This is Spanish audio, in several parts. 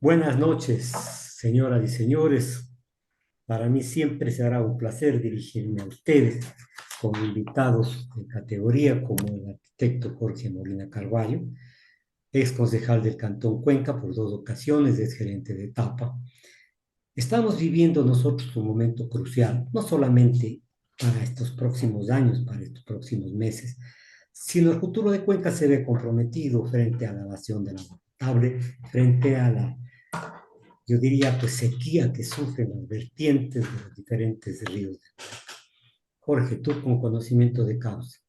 Buenas noches, señoras y señores. Para mí siempre será un placer dirigirme a ustedes con invitados de categoría como el arquitecto Jorge Molina Carballo, ex concejal del Cantón Cuenca por dos ocasiones, es gerente de etapa. Estamos viviendo nosotros un momento crucial, no solamente para estos próximos años, para estos próximos meses, sino el futuro de Cuenca se ve comprometido frente a la evasión del agua potable, frente a la, yo diría, pues sequía que sufren las vertientes de los diferentes ríos. Jorge, tú con conocimiento de causa,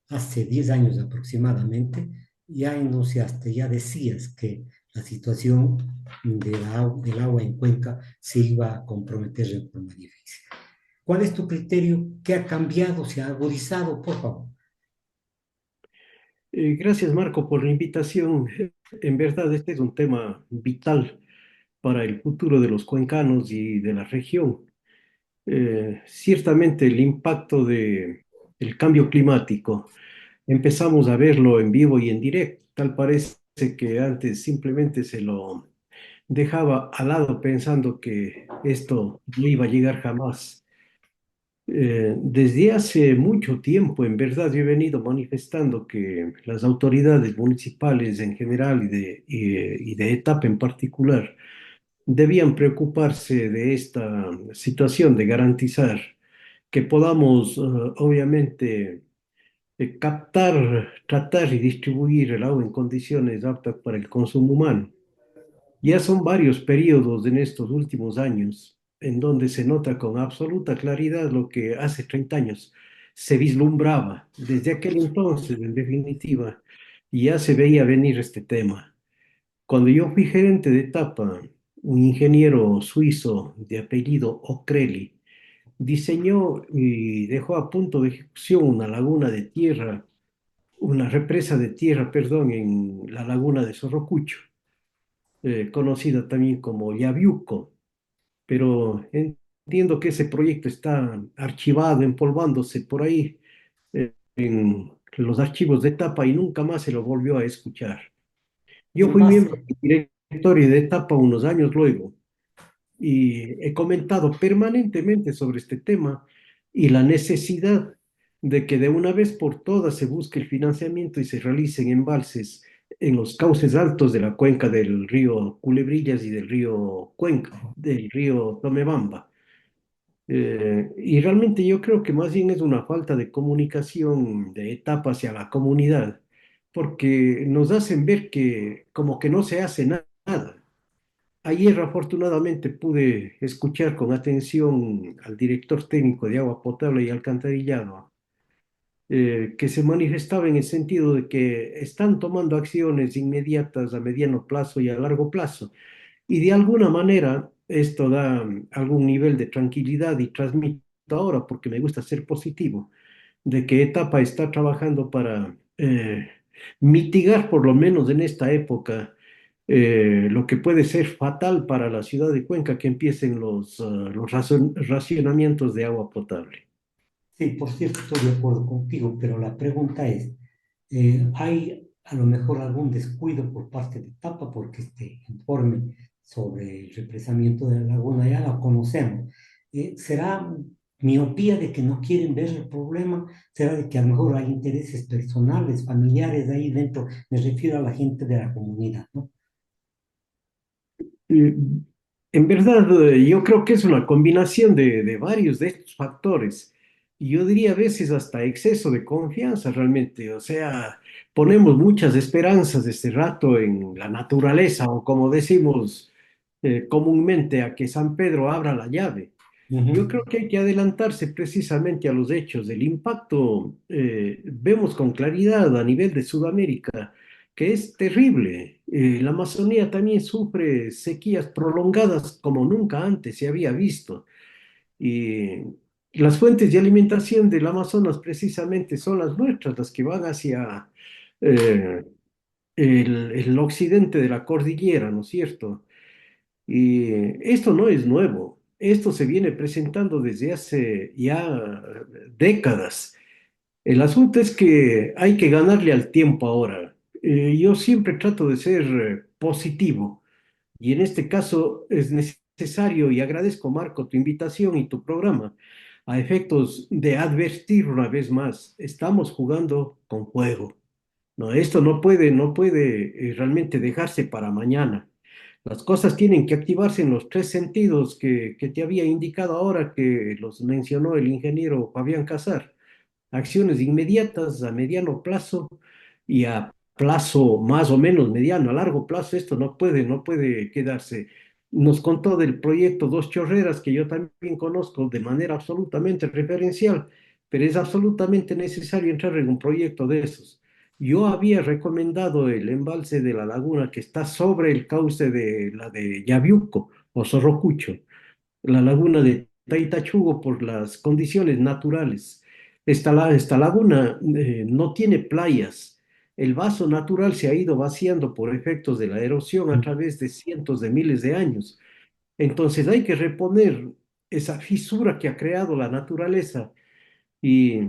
hace 10 años aproximadamente, ya enunciaste, ya decías que la situación del agua en Cuenca se iba a comprometer en forma difícil. ¿Cuál es tu criterio? ¿Qué ha cambiado? ¿Se ha agudizado? Por favor. Gracias, Marco, por la invitación. En verdad, este es un tema vital para el futuro de los cuencanos y de la región. Ciertamente, el impacto del cambio climático empezamos a verlo en vivo y en directo. Tal parece que antes simplemente se lo dejaba al lado pensando que esto no iba a llegar jamás. Desde hace mucho tiempo, en verdad, yo he venido manifestando que las autoridades municipales en general y de etapa en particular debían preocuparse de esta situación, de garantizar que podamos, obviamente, captar, tratar y distribuir el agua en condiciones aptas para el consumo humano. Ya son varios periodos en estos últimos años en donde se nota con absoluta claridad lo que hace 30 años se vislumbraba. Desde aquel entonces, en definitiva, ya se veía venir este tema. Cuando yo fui gerente de etapa, un ingeniero suizo de apellido O'Crelly diseñó y dejó a punto de ejecución una laguna de tierra, una represa de tierra, perdón, en la laguna de Sorrocucho, conocida también como Yaviuco, pero entiendo que ese proyecto está archivado, empolvándose por ahí en los archivos de etapa y nunca más se lo volvió a escuchar. Yo En fui miembro base, del directorio de etapa unos años luego y he comentado permanentemente sobre este tema y la necesidad de que de una vez por todas se busque el financiamiento y se realicen embalses en los cauces altos de la cuenca del río Culebrillas y del río Cuenca, del río Tomebamba. Y realmente yo creo que más bien es una falta de comunicación de etapa hacia la comunidad, porque nos hacen ver que como que no se hace nada. Ayer afortunadamente pude escuchar con atención al director técnico de agua potable y alcantarillado, que se manifestaba en el sentido de que están tomando acciones inmediatas a mediano plazo y a largo plazo. Y de alguna manera esto da algún nivel de tranquilidad y transmito ahora, porque me gusta ser positivo, de que Etapa está trabajando para mitigar, por lo menos en esta época, lo que puede ser fatal para la ciudad de Cuenca, que empiecen los racionamientos de agua potable. sí, por cierto, estoy de acuerdo contigo, pero la pregunta es, ¿hay a lo mejor algún descuido por parte de TAPA? Porque este informe sobre el represamiento de la laguna ya lo conocemos. ¿Será miopía de que no quieren ver el problema? ¿Será de que a lo mejor hay intereses personales, familiares ahí dentro? Me refiero a la gente de la comunidad, ¿no? Eh, En verdad, yo creo que es una combinación de varios de estos factores. Y yo diría a veces hasta exceso de confianza realmente. O sea, ponemos muchas esperanzas de este rato en la naturaleza o como decimos comúnmente a que San Pedro abra la llave. Yo Ujú. creo que hay que adelantarse precisamente a los hechos. El impacto vemos con claridad a nivel de Sudamérica, que es terrible. La Amazonía también sufre sequías prolongadas como nunca antes se había visto. Y las fuentes de alimentación del Amazonas precisamente son las nuestras, las que van hacia eh, el occidente de la cordillera, ¿no es cierto? Y esto no es nuevo, esto se viene presentando desde hace ya décadas. El asunto es que hay que ganarle al tiempo ahora. Yo siempre trato de ser positivo, Y en este caso es necesario, y agradezco, Marco, tu invitación y tu programa, a efectos de advertir una vez más, estamos jugando con fuego. No, esto no puede realmente dejarse para mañana. Las cosas tienen que activarse en los tres sentidos que te había indicado ahora, que los mencionó el ingeniero Fabián Casar. Acciones inmediatas a mediano plazo y a plazo más o menos mediano, a largo plazo. Esto no puede quedarse. Nos contó del proyecto Dos Chorreras, que yo también conozco de manera absolutamente referencial, pero es absolutamente necesario entrar en un proyecto de esos. Yo había recomendado el embalse de la laguna que está sobre el cauce de la de Yaviuco o Sorrocucho, la laguna de Taitachugo, por las condiciones naturales. Esta laguna no tiene playas. El vaso natural se ha ido vaciando por efectos de la erosión a través de cientos de miles de años. Entonces hay que reponer esa fisura que ha creado la naturaleza y,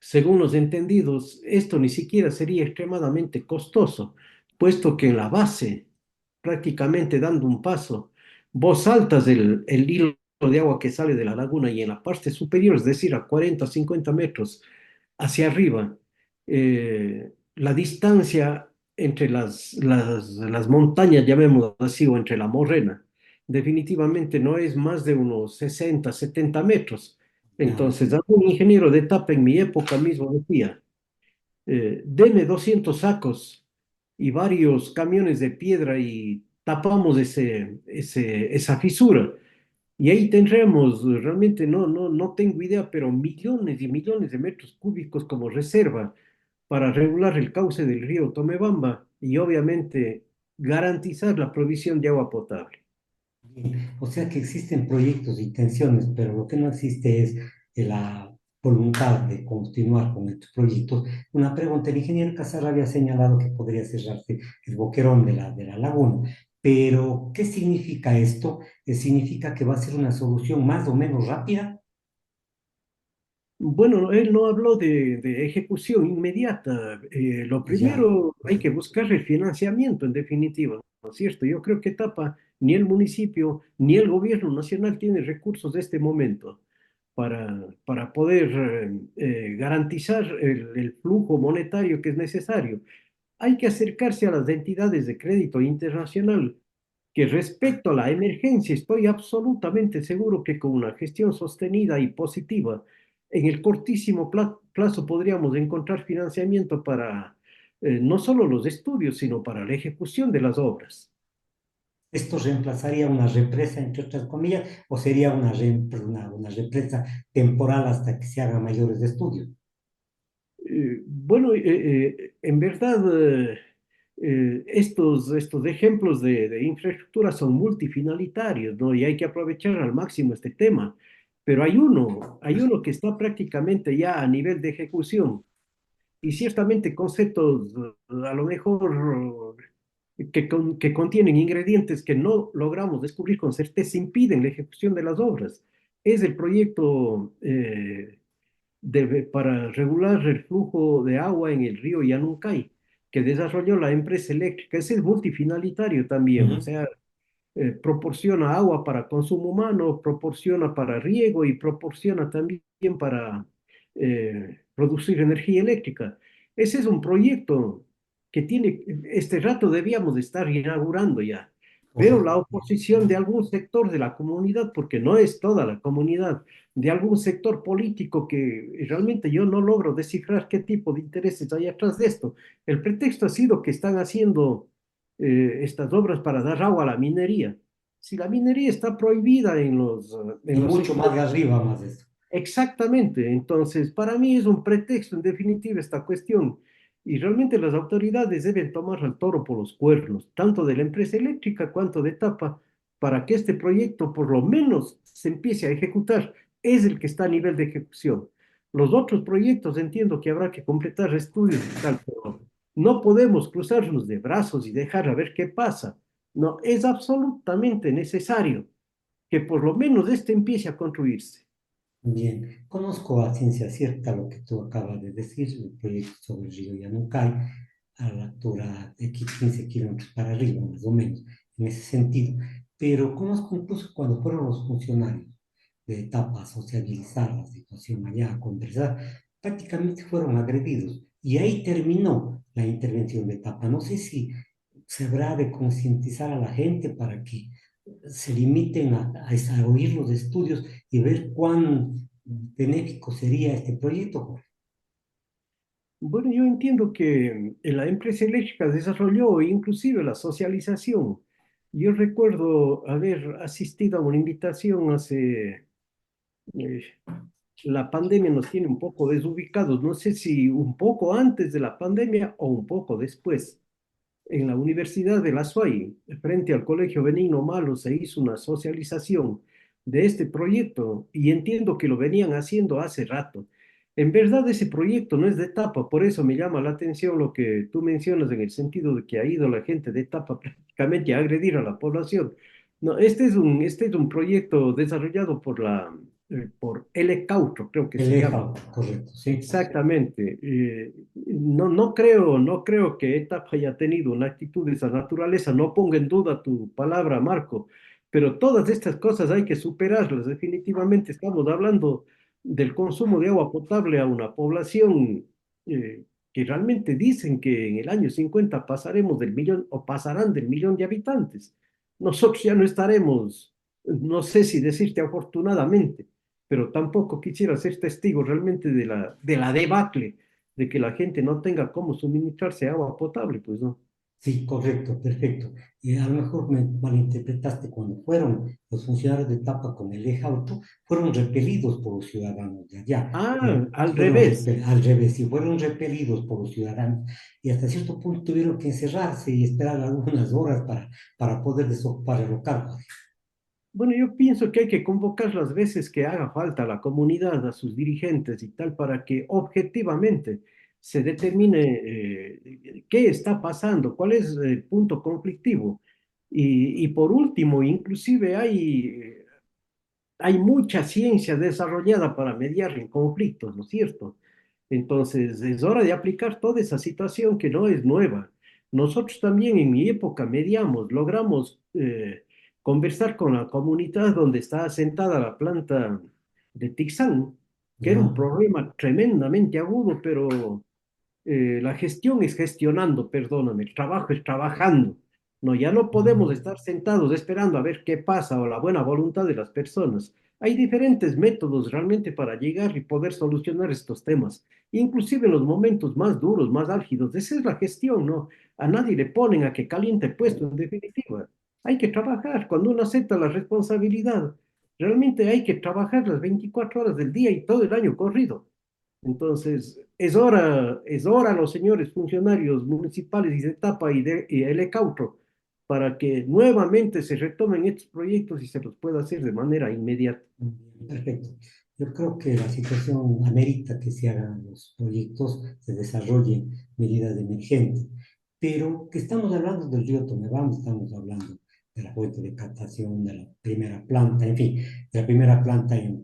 según los entendidos, esto ni siquiera sería extremadamente costoso, puesto que en la base, prácticamente dando un paso, vos saltas el hilo de agua que sale de la laguna y en la parte superior, es decir, a 40 50 metros hacia arriba, la distancia entre las montañas, llamémoslo así, o entre la morrena, definitivamente no es más de unos 60 70 metros. Ya. Entonces, algún ingeniero de etapa en mi época mismo decía, deme 200 sacos y varios camiones de piedra y tapamos esa fisura. Y ahí tendremos, realmente no tengo idea, pero millones y millones de metros cúbicos como reserva para regular el cauce del río Tomebamba y obviamente garantizar la provisión de agua potable. Bien. O sea que existen proyectos y intenciones, pero lo que no existe es la voluntad de continuar con estos proyectos. Una pregunta, el ingeniero Casar había señalado que podría cerrarse el boquerón de la laguna, pero ¿qué significa esto? ¿Significa que va a ser una solución más o menos rápida? Bueno, él no habló de ejecución inmediata. Lo Ya. primero hay que buscar el financiamiento, en definitiva, ¿no es cierto? Yo creo que Tapa, ni el municipio, ni el gobierno nacional tiene recursos de este momento para poder garantizar el flujo monetario que es necesario. Hay que acercarse a las entidades de crédito internacional, que respecto a la emergencia estoy absolutamente seguro que con una gestión sostenida y positiva, en el cortísimo plazo podríamos encontrar financiamiento para no solo los estudios, sino para la ejecución de las obras. ¿Esto reemplazaría una represa, entre otras comillas, o sería una represa temporal hasta que se hagan mayores estudios? Bueno, en verdad, estos ejemplos de infraestructura son multifinalitarios, ¿no? Y hay que aprovechar al máximo este tema. Pero hay uno que está prácticamente ya a nivel de ejecución y ciertamente conceptos a lo mejor que contienen ingredientes que no logramos descubrir con certeza impiden la ejecución de las obras. Es el proyecto para regular el flujo de agua en el río Yanuncay, que desarrolló la empresa eléctrica. Ese es multifinalitario también, o Ujú. sea, proporciona agua para consumo humano, proporciona para riego y proporciona también para producir energía eléctrica. Ese es un proyecto que tiene, este rato debíamos de estar inaugurando ya, pero la Correcto. oposición de algún sector de la comunidad, porque no es toda la comunidad, de algún sector político que realmente yo no logro descifrar qué tipo de intereses hay atrás de esto. El pretexto ha sido que están haciendo estas obras para dar agua a la minería. Si la minería está prohibida en Y los mucho más sectores. de arriba, más de eso. Exactamente, entonces para mí es un pretexto en definitiva esta cuestión y realmente las autoridades deben tomar al toro por los cuernos, tanto de la empresa eléctrica cuanto de Tapa, para que este proyecto por lo menos se empiece a ejecutar. Es el que está a nivel de ejecución. Los otros proyectos entiendo que habrá que completar estudios y tal, pero no podemos cruzarnos de brazos y dejar a ver qué pasa. No, es absolutamente necesario que por lo menos este empiece a construirse. Bien, conozco a ciencia cierta lo que tú acabas de decir, el proyecto sobre el río Yanucay, a la altura de 15 kilómetros para arriba, más o menos. en ese sentido. Pero conozco incluso cuando fueron los funcionarios de etapa a sociabilizar la situación allá, a conversar, prácticamente fueron agredidos. Y ahí terminó la intervención de etapa. No sé si se habrá de concientizar a la gente para que se limiten a oír los estudios y ver cuán benéfico sería este proyecto, Jorge. Bueno, yo entiendo que la empresa eléctrica desarrolló inclusive la socialización. Yo recuerdo haber asistido a una invitación hace, eh, la pandemia nos tiene un poco desubicados, no sé si un poco antes de la pandemia o un poco después. En la Universidad de La Suay, frente al Colegio Benigno Malo, se hizo una socialización de este proyecto y entiendo que lo venían haciendo hace rato. En verdad, ese proyecto no es de etapa, por eso me llama la atención lo que tú mencionas en el sentido de que ha ido la gente de etapa prácticamente a agredir a la población. No, este es un proyecto desarrollado por L. Caucho, creo que El se llama. EJA, correcto, sí. Exactamente. No creo que ETAP haya tenido una actitud de esa naturaleza. No ponga en duda tu palabra, Marco, pero todas estas cosas hay que superarlas. Definitivamente estamos hablando del consumo de agua potable a una población eh, que realmente dicen que en el año 50 pasaremos del millón o pasarán del millón de habitantes. Nosotros ya no estaremos, no sé si decirte afortunadamente, pero tampoco quisiera ser testigo realmente de la debacle de que la gente no tenga cómo suministrarse agua potable, pues no. Sí, correcto, perfecto. Y a lo mejor me malinterpretaste cuando fueron los funcionarios de etapa con el eje auto, fueron repelidos por los ciudadanos de allá. Ah, al revés. Al revés, y fueron repelidos por los ciudadanos. Y hasta cierto punto tuvieron que encerrarse y esperar algunas horas para poder desocupar el local. Bueno, yo pienso que hay que convocar las veces que haga falta a la comunidad, a sus dirigentes y tal, para que objetivamente se determine qué está pasando, cuál es el punto conflictivo. Y por último, inclusive hay mucha ciencia desarrollada para mediar en conflictos, ¿no es cierto? Entonces, es hora de aplicar toda esa situación que no es nueva. Nosotros también en mi época mediamos, logramos conversar con la comunidad donde está asentada la planta de Tixán, que era un Ya, problema tremendamente agudo, pero la gestión es gestionando, perdóname, el trabajo es trabajando. No, ya no podemos estar sentados esperando a ver qué pasa o la buena voluntad de las personas. Hay diferentes métodos realmente para llegar y poder solucionar estos temas, inclusive en los momentos más duros, más álgidos. Esa es la gestión, ¿no? A nadie le ponen a que caliente puesto, en definitiva. Hay que trabajar. Cuando uno acepta la responsabilidad, realmente hay que trabajar las 24 horas del día y todo el año corrido. Entonces, es hora, los señores funcionarios municipales y de etapa y el ECAUTRO para que nuevamente se retomen estos proyectos y se los pueda hacer de manera inmediata. perfecto. Yo creo que la situación amerita que se hagan los proyectos, se desarrollen medidas de emergencia, pero que estamos hablando del río Tomebamba, estamos hablando de la fuente de captación, de la primera planta, en fin, de la primera planta en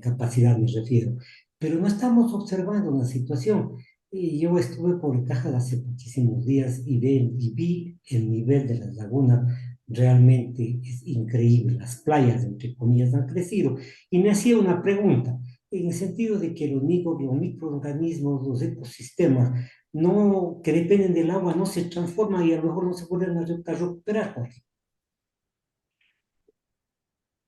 capacidad me refiero, pero no estamos observando una situación. Y yo estuve por Cajas hace muchísimos días y vi el nivel de las lagunas, realmente es increíble. Las playas, entre comillas, han crecido. Y me hacía una pregunta, en el sentido de que los microorganismos, los ecosistemas, no, que dependen del agua, no se transforman y a lo mejor no se vuelven a recuperar, Jorge.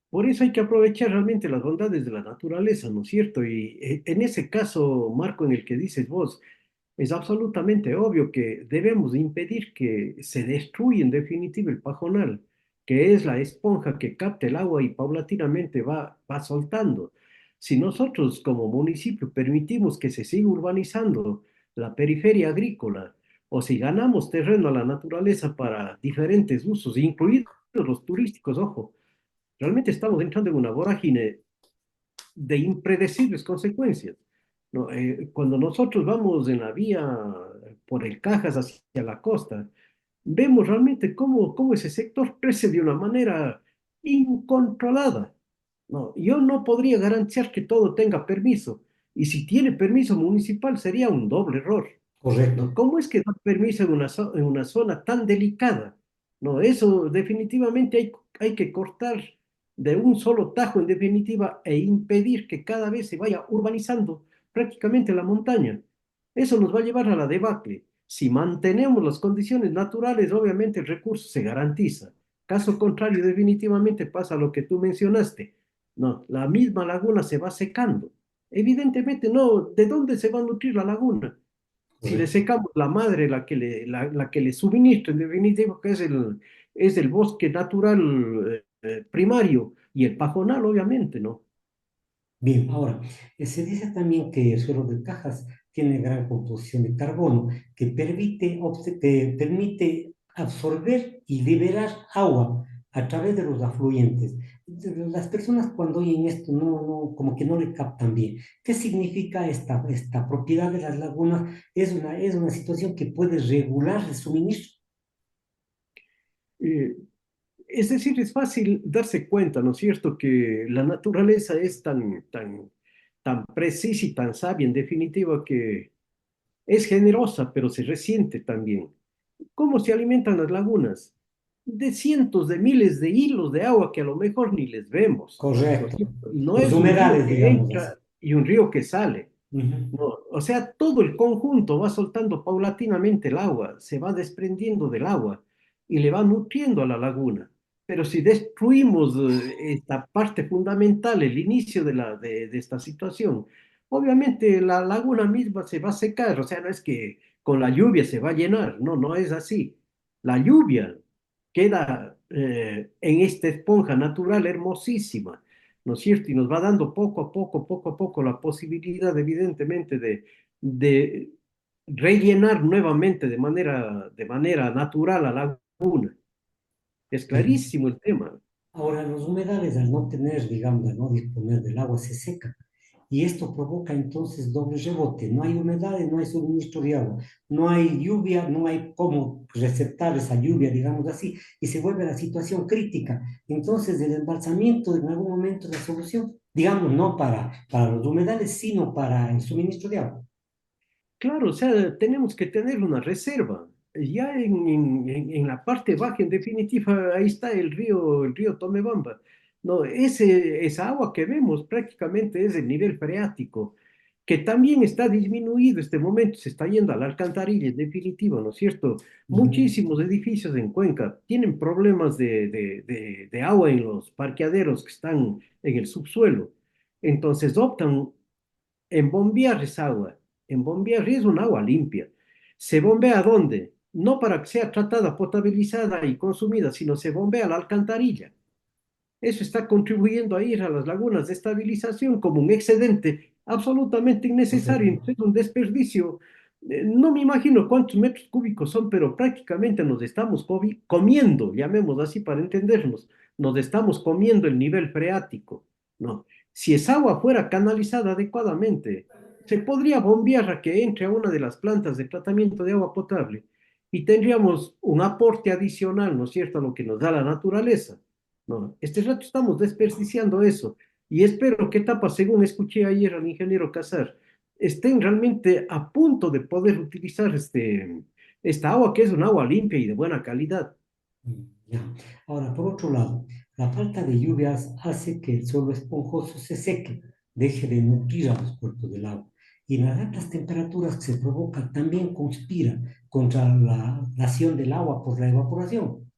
Por eso hay que aprovechar realmente las bondades de la naturaleza, ¿no es cierto? Y en ese caso, Marco, en el que dices vos, es absolutamente obvio que debemos impedir que se destruya en definitiva el pajonal, que es la esponja que capta el agua y paulatinamente va soltando. Si nosotros como municipio permitimos que se siga urbanizando la periferia agrícola, o si ganamos terreno a la naturaleza para diferentes usos, incluidos los turísticos, ojo, realmente estamos entrando en una vorágine de impredecibles consecuencias, ¿no? Cuando nosotros vamos en la vía por el Cajas hacia la costa, vemos realmente cómo ese sector crece de una manera incontrolada, ¿no? Yo no podría garantizar que todo tenga permiso, y si tiene permiso municipal sería un doble error, Correcto. ¿no? ¿Cómo es que da permiso en una zona tan delicada? No, eso definitivamente hay que cortar de un solo tajo, en definitiva, e impedir que cada vez se vaya urbanizando prácticamente la montaña. Eso nos va a llevar a la debacle. Si mantenemos las condiciones naturales, obviamente el recurso se garantiza. Caso contrario, definitivamente pasa lo que tú mencionaste. No, la misma laguna se va secando. Evidentemente, no, ¿de dónde se va a nutrir la laguna? Si le Correcto. secamos la madre, la que le suministra, en definitiva, que es el bosque natural primario y el pajonal, obviamente, ¿no? Bien, ahora, se dice también que el suelo de Cajas tiene gran composición de carbono que permite absorber y liberar agua a través de los afluentes. Las personas cuando oyen esto como que no le captan bien. ¿Qué significa esta propiedad de las lagunas? Es una situación que puede regular el suministro. Eh, es decir, es fácil darse cuenta, ¿no es cierto?, que la naturaleza es tan precisa y tan sabia, en definitiva, que es generosa, pero se resiente también. ¿Cómo se alimentan las lagunas? De cientos de miles de hilos de agua que a lo mejor ni les vemos, ¿no es Correcto. cierto? Y no Los es un río humedales, que digamos así. entra y un río que sale. Ujú. No, o sea, todo el conjunto va soltando paulatinamente el agua, se va desprendiendo del agua y le va nutriendo a la laguna. Pero si destruimos esta parte fundamental, el inicio de esta situación, obviamente la laguna misma se va a secar, o sea, no es que con la lluvia se va a llenar, no, no es así. La lluvia queda en esta esponja natural hermosísima, ¿no es cierto? Y nos va dando poco a poco la posibilidad, evidentemente, de rellenar nuevamente de manera natural a la laguna. Es Bien. clarísimo el tema. Ahora, los humedales, al no tener, digamos, al no disponer del agua, se secan. Y esto provoca entonces doble rebote. No hay humedades, no hay suministro de agua, no hay lluvia, no hay cómo receptar esa lluvia, digamos así, y se vuelve la situación crítica. Entonces, el embalsamiento en algún momento es la solución, digamos, no para los humedales, sino para el suministro de agua. Claro, o sea, tenemos que tener una reserva. Ya en la parte baja, en definitiva, ahí está el río Tomebamba. No, esa agua que vemos prácticamente es el nivel freático, que también está disminuido este momento, se está yendo a la alcantarilla, en definitiva, ¿no es cierto? Ujú. Muchísimos edificios en Cuenca tienen problemas de agua en los parqueaderos que están en el subsuelo. Entonces optan en bombear esa agua. En bombear es un agua limpia. ¿Se bombea a dónde? No para que sea tratada, potabilizada y consumida, sino se bombea a la alcantarilla. Eso está contribuyendo a ir a las lagunas de estabilización como un excedente absolutamente innecesario, Correcto. entonces un desperdicio. No me imagino cuántos metros cúbicos son, pero prácticamente nos estamos comiendo, llamemos así para entendernos, nos estamos comiendo el nivel freático, ¿no? Si esa agua fuera canalizada adecuadamente, se podría bombear a que entre a una de las plantas de tratamiento de agua potable y tendríamos un aporte adicional, ¿no es cierto?, a lo que nos da la naturaleza. No, este rato estamos desperdiciando eso y espero que etapas, según escuché ayer al ingeniero Casar, estén realmente a punto de poder utilizar esta agua que es un agua limpia y de buena calidad. Ya. Ahora, por otro lado, la falta de lluvias hace que el suelo esponjoso se seque, deje de nutrir a los cuerpos del agua. Y las altas temperaturas que se provocan también conspiran contra la dación del agua por la evaporación.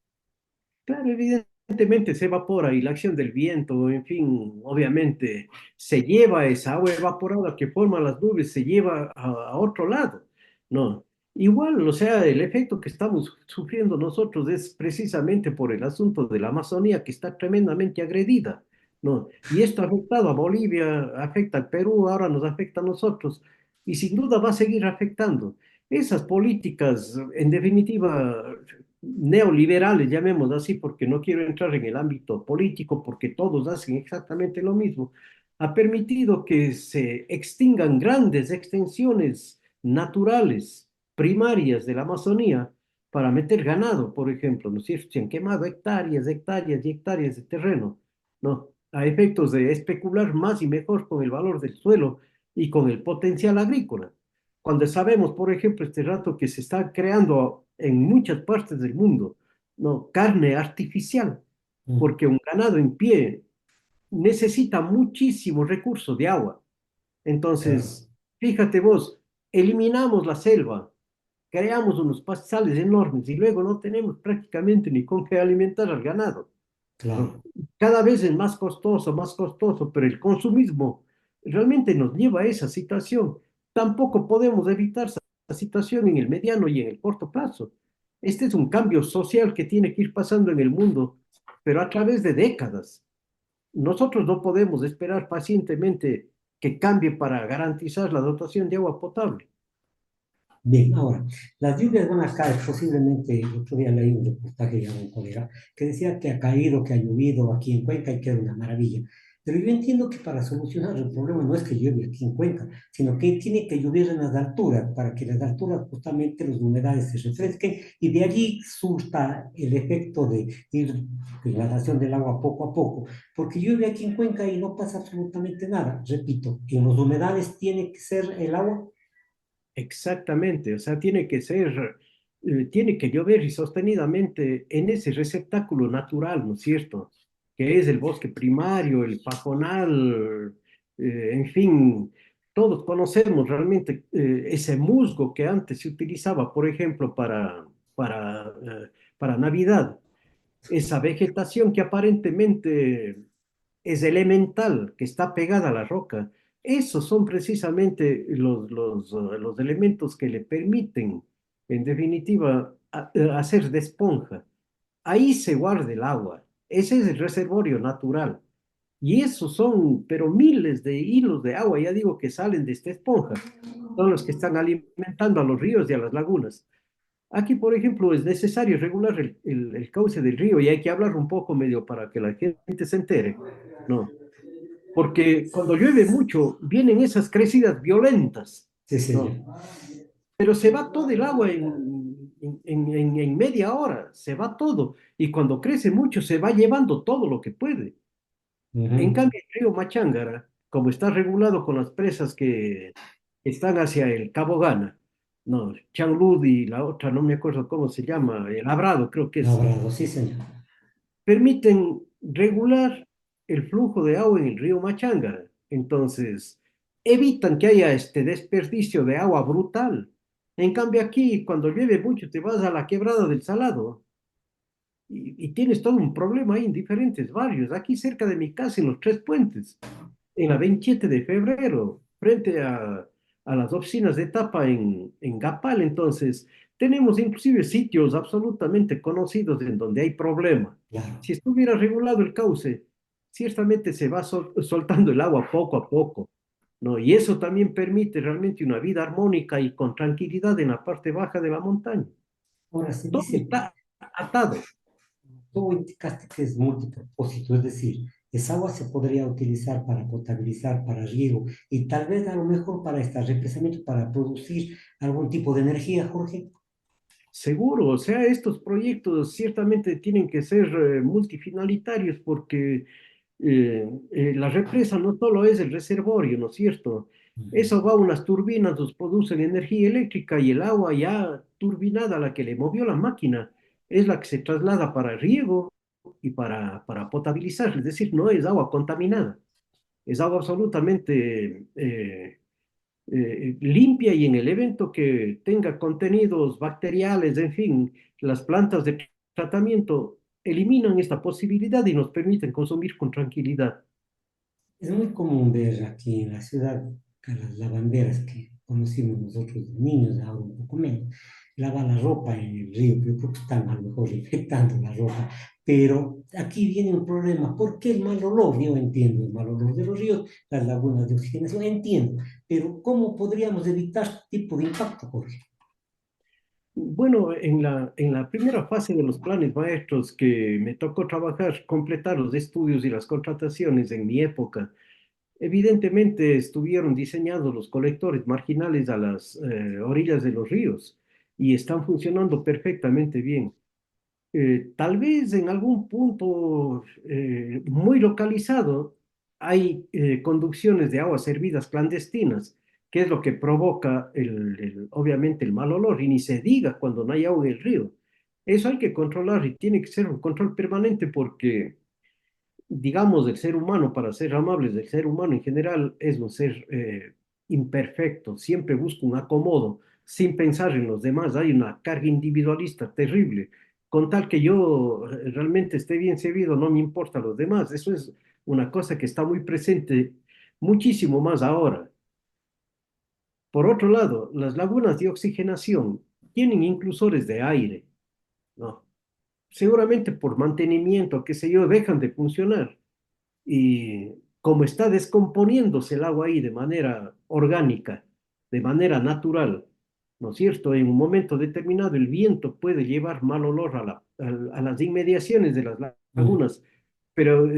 Claro, evidentemente se evapora y la acción del viento, en fin, obviamente se lleva esa agua evaporada que forma las nubes, se lleva a otro lado, ¿no? Igual, o sea, el efecto que estamos sufriendo nosotros es precisamente por el asunto de la Amazonía que está tremendamente agredida, ¿no? Y esto ha afectado a Bolivia, afecta al Perú, ahora nos afecta a nosotros y sin duda va a seguir afectando. Esas políticas, en definitiva, neoliberales, llamémoslo así, porque no quiero entrar en el ámbito político, porque todos hacen exactamente lo mismo, ha permitido que se extingan grandes extensiones naturales, primarias de la Amazonía, para meter ganado, por ejemplo, ¿no es cierto? Se han quemado hectáreas, hectáreas y hectáreas de terreno, ¿no? A efectos de especular más y mejor con el valor del suelo y con el potencial agrícola. Cuando sabemos, por ejemplo, este rato que se está creando en muchas partes del mundo no, carne artificial, Mm, porque un ganado en pie necesita muchísimo recurso de agua. claro, Entonces, fíjate vos, eliminamos la selva, creamos unos pastizales enormes y luego no tenemos prácticamente ni con qué alimentar al ganado, ¿no? claro. Cada vez es más costoso, pero el consumismo realmente nos lleva a esa situación. Tampoco podemos evitar esa situación en el mediano y en el corto plazo. Este es un cambio social que tiene que ir pasando en el mundo, pero a través de décadas. Nosotros no podemos esperar pacientemente que cambie para garantizar la dotación de agua potable. Bien, ahora, las lluvias van a caer posiblemente, el otro día leí un reportaje de un colega que decía que ha caído, que ha llovido aquí en Cuenca y que era una maravilla. Pero yo entiendo que para solucionar el problema no es que llueve aquí en Cuenca, sino que tiene que llover en las alturas, para que las alturas justamente las humedades se refresquen y de allí surta el efecto de ir degradación del agua poco a poco. Porque llueve aquí en Cuenca y no pasa absolutamente nada. Repito, en las humedades tiene que ser el agua. Exactamente, o sea, tiene que ser, tiene que llover y sostenidamente en ese receptáculo natural, ¿no es cierto? Que es el bosque primario, el pajonal, en fin, todos conocemos realmente ese musgo que antes se utilizaba, por ejemplo, para Navidad, esa vegetación que aparentemente es elemental, que está pegada a la roca. Esos son precisamente los elementos que le permiten, en definitiva, hacer de esponja. Ahí se guarda el agua. Ese es el reservorio natural. Y esos son, pero miles de hilos de agua, ya digo, que salen de esta esponja. Son los que están alimentando a los ríos y a las lagunas. Aquí, por ejemplo, es necesario regular el cauce del río y hay que hablar un poco medio para que la gente se entere, ¿no? Porque cuando llueve mucho vienen esas crecidas violentas, Sí, señor. ¿no? Pero se va todo el agua en media hora, se va todo. Y cuando crece mucho se va llevando todo lo que puede. En Ujú. cambio, el río Machángara, como está regulado con las presas que están hacia el Cabo Gana, no, Changlud y la otra, no me acuerdo cómo se llama, el Labrado creo que es, Labrado, sí, señor. permiten regular el flujo de agua en el río Machángara. Entonces, evitan que haya este desperdicio de agua brutal. En cambio, aquí, cuando llueve mucho, te vas a la quebrada del Salado y tienes todo un problema ahí en diferentes barrios. Aquí cerca de mi casa, en los Tres Puentes, en la 27 de febrero, frente a las oficinas de Tapa en Gapal. Entonces, tenemos inclusive sitios absolutamente conocidos en donde hay problema. Claro. Si estuviera regulado el cauce, ciertamente se va soltando el agua poco a poco, ¿no? Y eso también permite realmente una vida armónica y con tranquilidad en la parte baja de la montaña. Ahora se Todo dice, está atado. tú indicaste que es multipropósito, es decir, esa agua se podría utilizar para potabilizar, para riego y tal vez a lo mejor para este represamiento, para producir algún tipo de energía, Jorge. Seguro, o sea, estos proyectos ciertamente tienen que ser multifinalitarios porque la represa no solo es el reservorio, ¿no es cierto? Eso va a unas turbinas, nos producen energía eléctrica y el agua ya turbinada, la que le movió la máquina, es la que se traslada para riego y para potabilizar, es decir, no es agua contaminada, es agua absolutamente limpia y en el evento que tenga contenidos bacteriales, en fin, las plantas de tratamiento eliminan esta posibilidad y nos permiten consumir con tranquilidad. Es muy común ver aquí en la ciudad a las lavanderas que conocimos nosotros de niños, ahora un poco menos, lavan la ropa en el río, pero creo que están a lo mejor infectando la ropa. Pero aquí viene un problema. ¿Por qué el mal olor? Yo entiendo el mal olor de los ríos, las lagunas de oxigenación, entiendo. Pero ¿cómo podríamos evitar este tipo de impacto, Jorge? Bueno, en la primera fase de los planes maestros que me tocó trabajar, completar los estudios y las contrataciones en mi época, evidentemente estuvieron diseñados los colectores marginales a las orillas de los ríos y están funcionando perfectamente bien. Tal vez en algún punto muy localizado hay conducciones de aguas servidas clandestinas, que es lo que provoca obviamente el mal olor, y ni se diga cuando no hay agua en el río. Eso hay que controlar y tiene que ser un control permanente porque, digamos, el ser humano, para ser amables, el ser humano en general es un ser imperfecto, siempre busca un acomodo, sin pensar en los demás. Hay una carga individualista terrible. Con tal que yo realmente esté bien servido, no me importa los demás. Eso es una cosa que está muy presente, muchísimo más ahora. Por otro lado, las lagunas de oxigenación tienen inclusores de aire, ¿no? Seguramente por mantenimiento, qué sé yo, dejan de funcionar. Y como está descomponiéndose el agua ahí de manera orgánica, de manera natural, ¿no es cierto? En un momento determinado el viento puede llevar mal olor a las inmediaciones de las Mm, lagunas, pero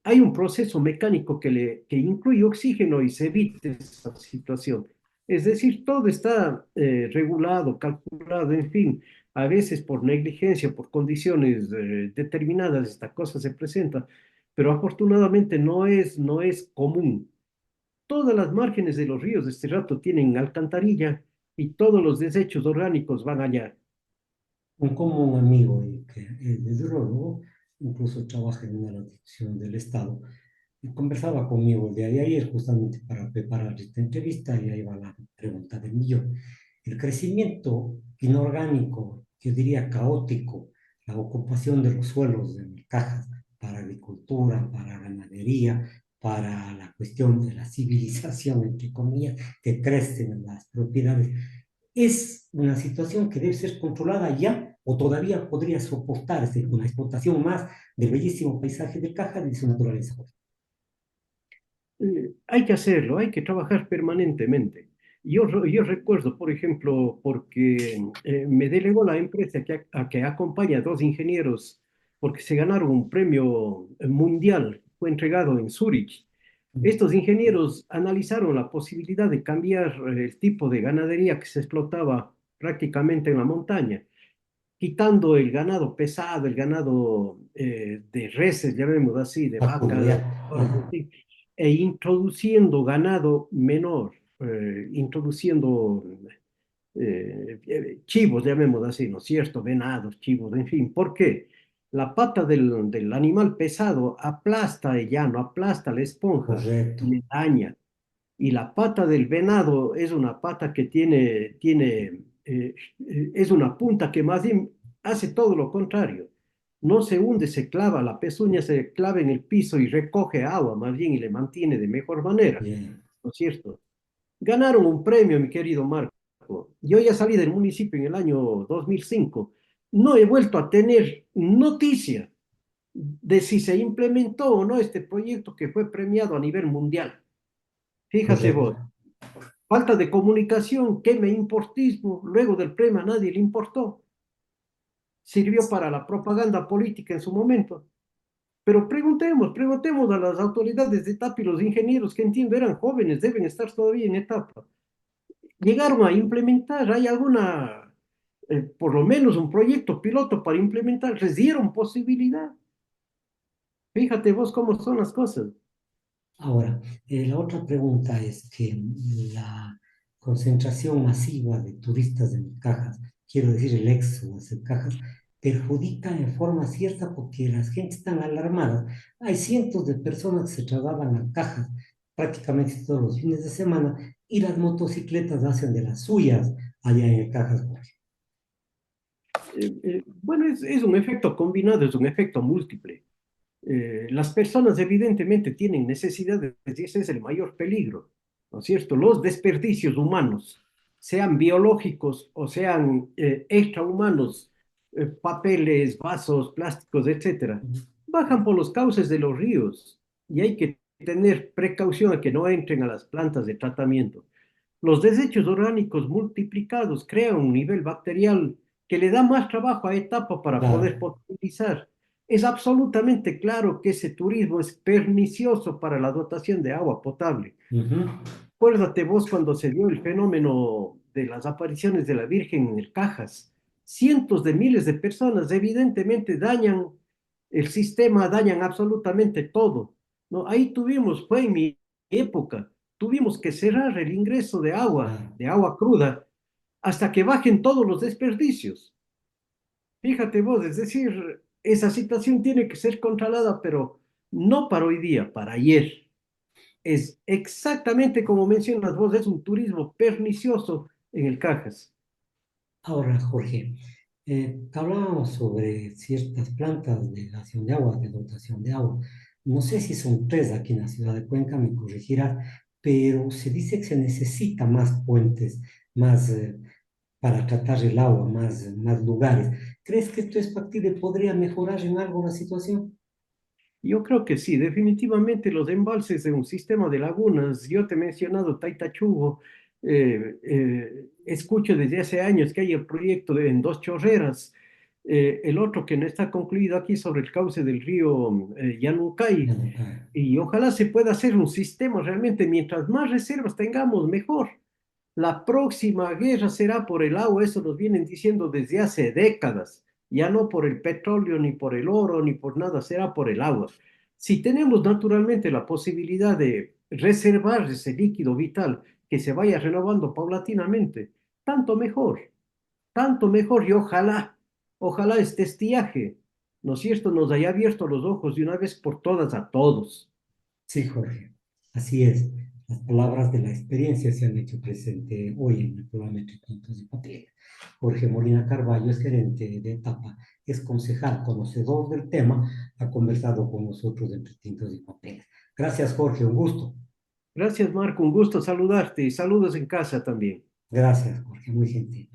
hay un proceso mecánico que incluye oxígeno y se evita esa situación. Es decir, todo está regulado, calculado, en fin. A veces por negligencia, por condiciones determinadas, esta cosa se presenta, pero afortunadamente no es común. Todas las márgenes de los ríos de este rato tienen alcantarilla y todos los desechos orgánicos van allá. como un amigo que es hidrólogo, incluso trabaja en una institución del Estado, y conversaba conmigo el día de ayer justamente para preparar esta entrevista y ahí va la pregunta del millón. El crecimiento inorgánico, yo diría caótico, la ocupación de los suelos de Cajas para agricultura, para ganadería, para la cuestión de la civilización, entre comillas, que crecen las propiedades, ¿es una situación que debe ser controlada ya o todavía podría soportarse con la explotación más del bellísimo paisaje de Cajas y de su naturaleza? Hay que hacerlo, hay que trabajar permanentemente. Yo recuerdo, por ejemplo, porque me delegó la empresa que acompaña a dos ingenieros porque se ganaron un premio mundial, fue entregado en Zúrich. Estos ingenieros analizaron la posibilidad de cambiar el tipo de ganadería que se explotaba prácticamente en la montaña, quitando el ganado pesado, el ganado de reses, llamémoslo así, de Vacuno, vacas, ya. toros, en Ajá. fin, e introduciendo ganado menor, introduciendo chivos, llamémoslo así, ¿no es cierto? Venados, chivos, en fin. ¿Por qué? La pata del animal pesado aplasta el llano, aplasta la esponja, Correcto. le daña. Y la pata del venado es una pata que es una punta que más bien hace todo lo contrario. No se hunde, se clava, la pezuña se clava en el piso y recoge agua más bien y le mantiene de mejor manera, Bien. ¿no es cierto? Ganaron un premio, mi querido Marco. Yo ya salí del municipio en el año 2005. No he vuelto a tener noticia de si se implementó o no este proyecto que fue premiado a nivel mundial. Fíjate Correcto. vos, falta de comunicación, queme importismo, luego del premio a nadie le importó. Sirvió para la propaganda política en su momento. Pero preguntemos a las autoridades de etapa y los ingenieros que entiendo eran jóvenes, deben estar todavía en etapa. Llegaron a implementar, hay alguna, por lo menos un proyecto piloto para implementar, les dieron posibilidad. Fíjate vos cómo son las cosas. Ahora, la otra pregunta es que la concentración masiva de turistas en Cajas, quiero decir el éxodo de Cajas, perjudica en forma cierta porque las gentes están alarmadas. Hay cientos de personas que se trasladan a Cajas prácticamente todos los fines de semana y las motocicletas hacen de las suyas allá en Cajas. Bueno, es un efecto combinado, es un efecto múltiple. Las personas evidentemente tienen necesidades y ese es el mayor peligro, ¿no es cierto? Los desperdicios humanos, sean biológicos o sean extrahumanos, papeles, vasos, plásticos, etcétera, bajan por los cauces de los ríos y hay que tener precaución a que no entren a las plantas de tratamiento. Los desechos orgánicos multiplicados crean un nivel bacterial que le da más trabajo a etapa para poder Claro. potabilizar. Es absolutamente claro que ese turismo es pernicioso para la dotación de agua potable. Ujú. Acuérdate vos cuando se dio el fenómeno de las apariciones de la Virgen en el Cajas. Cientos de miles de personas evidentemente dañan el sistema, dañan absolutamente todo. ¿No? Ahí tuvimos, fue en mi época, tuvimos que cerrar el ingreso Claro. de agua cruda, hasta que bajen todos los desperdicios. Fíjate vos, es decir, esa situación tiene que ser controlada, pero no para hoy día, para ayer. Es exactamente como mencionas vos, es un turismo pernicioso en el Cajas. Ahora, Jorge, hablábamos sobre ciertas plantas de dación de agua, de dotación de agua. No sé si son tres aquí en la ciudad de Cuenca, me corregirás, pero se dice que se necesita más puentes, más para tratar el agua, más lugares. ¿Crees que esto es factible? ¿Podría mejorar en algo la situación? Yo creo que sí, definitivamente los embalses de un sistema de lagunas, yo te he mencionado Taitachugo, escucho desde hace años que hay el proyecto en Dos Chorreras, el otro que no está concluido aquí sobre el cauce del río Ya Yanucay, no cae. y ojalá se pueda hacer un sistema realmente, mientras más reservas tengamos, mejor. La próxima guerra será por el agua, eso nos vienen diciendo desde hace décadas. Ya no por el petróleo, ni por el oro, ni por nada, será por el agua. Si tenemos naturalmente la posibilidad de reservar ese líquido vital que se vaya renovando paulatinamente, tanto mejor y ojalá este estiaje, ¿no es cierto?, nos haya abierto los ojos de una vez por todas a todos. Sí, Jorge, así es. Las palabras de la experiencia se han hecho presente hoy en el programa Entre Tintos y Papel. Jorge Molina Carballo es gerente de etapa, es concejal, conocedor del tema, ha conversado con nosotros de Entre Tintos y Papel. Gracias, Jorge, un gusto. Gracias, Marco, un gusto saludarte y saludos en casa también. Gracias, Jorge, muy gentil.